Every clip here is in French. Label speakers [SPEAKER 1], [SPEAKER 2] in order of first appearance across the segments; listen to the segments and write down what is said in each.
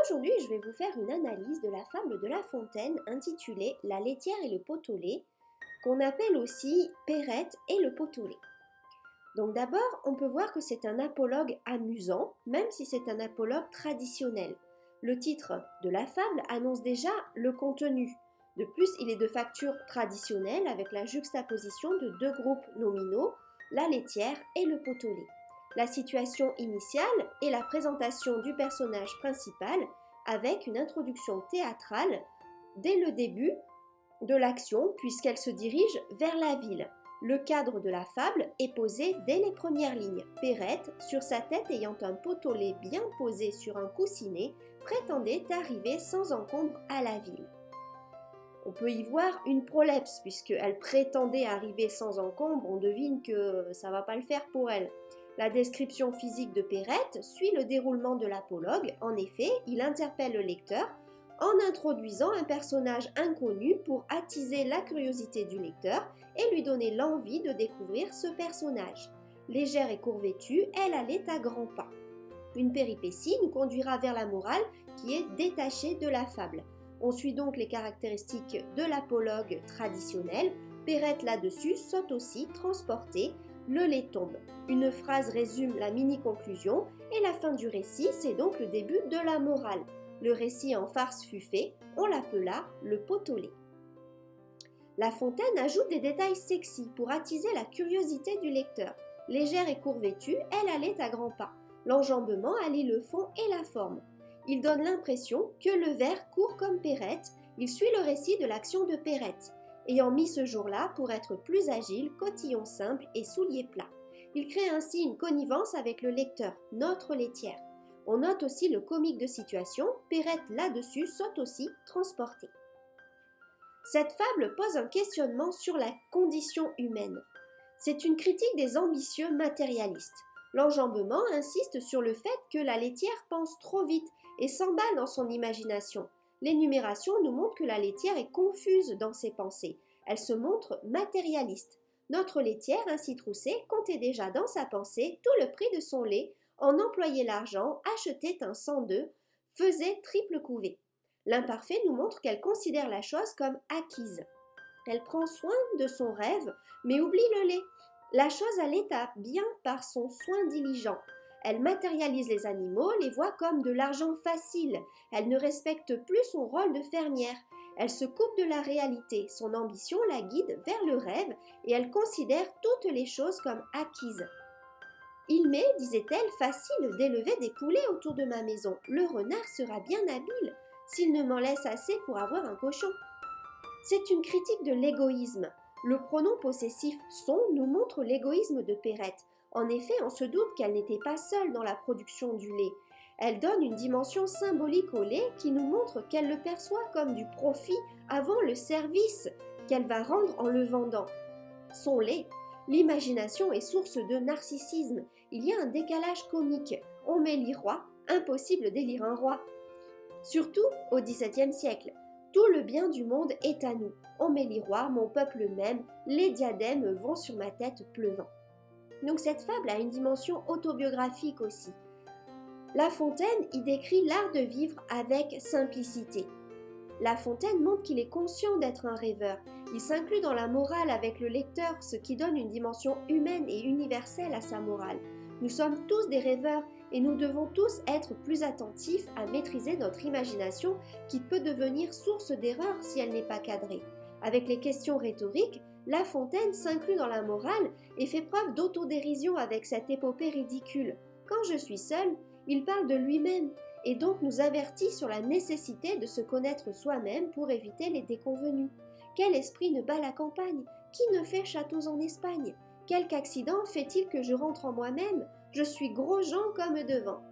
[SPEAKER 1] Aujourd'hui, je vais vous faire une analyse de la fable de La Fontaine intitulée La laitière et le pot au lait, qu'on appelle aussi Perrette et le pot au lait. Donc d'abord, on peut voir que c'est un apologue amusant, même si c'est un apologue traditionnel. Le titre de la fable annonce déjà le contenu. De plus, il est de facture traditionnelle avec la juxtaposition de deux groupes nominaux, la laitière et le pot au lait. La situation initiale est la présentation du personnage principal avec une introduction théâtrale dès le début de l'action puisqu'elle se dirige vers la ville. Le cadre de la fable est posé dès les premières lignes. Perrette, sur sa tête ayant un pot au lait bien posé sur un coussinet, prétendait arriver sans encombre à la ville. On peut y voir une prolepse puisqu'elle prétendait arriver sans encombre, on devine que ça va pas le faire pour elle. La description physique de Perrette suit le déroulement de l'apologue. En effet, il interpelle le lecteur en introduisant un personnage inconnu pour attiser la curiosité du lecteur et lui donner l'envie de découvrir ce personnage. Légère et court-vêtue, elle allait à grands pas. Une péripétie nous conduira vers la morale qui est détachée de la fable. On suit donc les caractéristiques de l'apologue traditionnel. Perrette là-dessus saute aussi, transportée. Le lait tombe. Une phrase résume la mini-conclusion et la fin du récit, c'est donc le début de la morale. Le récit en farce fut fait, on l'appela le pot au lait. La Fontaine ajoute des détails sexy pour attiser la curiosité du lecteur. Légère et court-vêtue, elle allait à grands pas. L'enjambement allie le fond et la forme. Il donne l'impression que le vers court comme Perrette, il suit le récit de l'action de Perrette. Ayant mis ce jour-là pour être plus agile, cotillon simple et souliers plats. Il crée ainsi une connivence avec le lecteur, notre laitière. On note aussi le comique de situation, Perrette là-dessus saute aussi, transportée. Cette fable pose un questionnement sur la condition humaine. C'est une critique des ambitieux matérialistes. L'enjambement insiste sur le fait que la laitière pense trop vite et s'emballe dans son imagination. L'énumération nous montre que la laitière est confuse dans ses pensées. Elle se montre matérialiste. Notre laitière, ainsi troussée, comptait déjà dans sa pensée tout le prix de son lait, en employait l'argent, achetait un 102, faisait triple couvée. L'imparfait nous montre qu'elle considère la chose comme acquise. Elle prend soin de son rêve, mais oublie le lait. La chose allait à bien par son soin diligent. Elle matérialise les animaux, les voit comme de l'argent facile. Elle ne respecte plus son rôle de fermière. Elle se coupe de la réalité. Son ambition la guide vers le rêve et elle considère toutes les choses comme acquises. Il m'est, disait-elle, facile d'élever des poulets autour de ma maison. Le renard sera bien habile s'il ne m'en laisse assez pour avoir un cochon. C'est une critique de l'égoïsme. Le pronom possessif « son » nous montre l'égoïsme de Perrette. En effet, on se doute qu'elle n'était pas seule dans la production du lait. Elle donne une dimension symbolique au lait qui nous montre qu'elle le perçoit comme du profit avant le service qu'elle va rendre en le vendant. Son lait. L'imagination est source de narcissisme. Il y a un décalage comique. On m'élit roi, impossible d'élire un roi. Surtout au XVIIe siècle. Tout le bien du monde est à nous. On m'élit roi, mon peuple m'aime, les diadèmes vont sur ma tête pleuvant. Donc cette fable a une dimension autobiographique aussi. La Fontaine y décrit l'art de vivre avec simplicité. La Fontaine montre qu'il est conscient d'être un rêveur. Il s'inclut dans la morale avec le lecteur, ce qui donne une dimension humaine et universelle à sa morale. Nous sommes tous des rêveurs et nous devons tous être plus attentifs à maîtriser notre imagination qui peut devenir source d'erreur si elle n'est pas cadrée. Avec les questions rhétoriques, La Fontaine s'inclut dans la morale et fait preuve d'autodérision avec cette épopée ridicule. Quand je suis seul, il parle de lui-même et donc nous avertit sur la nécessité de se connaître soi-même pour éviter les déconvenues. Quel esprit ne bat la campagne? Qui ne fait châteaux en Espagne? Quelque accident fait-il que je rentre en moi-même? Je suis Gros-Jean comme devant.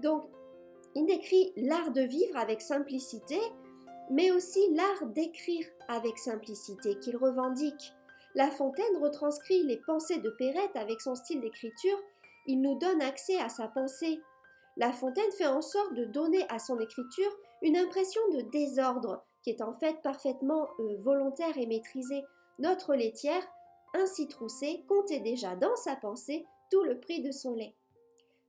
[SPEAKER 1] Donc, il décrit l'art de vivre avec simplicité, mais aussi l'art d'écrire avec simplicité qu'il revendique. La Fontaine retranscrit les pensées de Perrette avec son style d'écriture. Il nous donne accès à sa pensée. La Fontaine fait en sorte de donner à son écriture une impression de désordre, qui est en fait parfaitement volontaire et maîtrisée. Notre laitière, ainsi troussée, comptait déjà dans sa pensée tout le prix de son lait.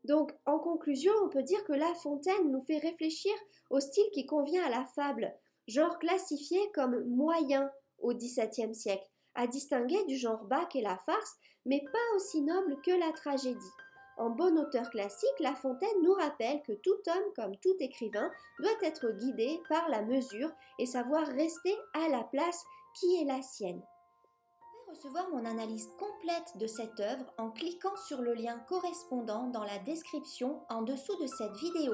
[SPEAKER 1] Donc, en conclusion, on peut dire que La Fontaine nous fait réfléchir au style qui convient à la fable, genre classifié comme moyen au XVIIe siècle, à distinguer du genre bac et la farce, mais pas aussi noble que la tragédie. En bon auteur classique, La Fontaine nous rappelle que tout homme, comme tout écrivain, doit être guidé par la mesure et savoir rester à la place qui est la sienne.
[SPEAKER 2] Vous pouvez recevoir mon analyse complète de cette œuvre en cliquant sur le lien correspondant dans la description en dessous de cette vidéo.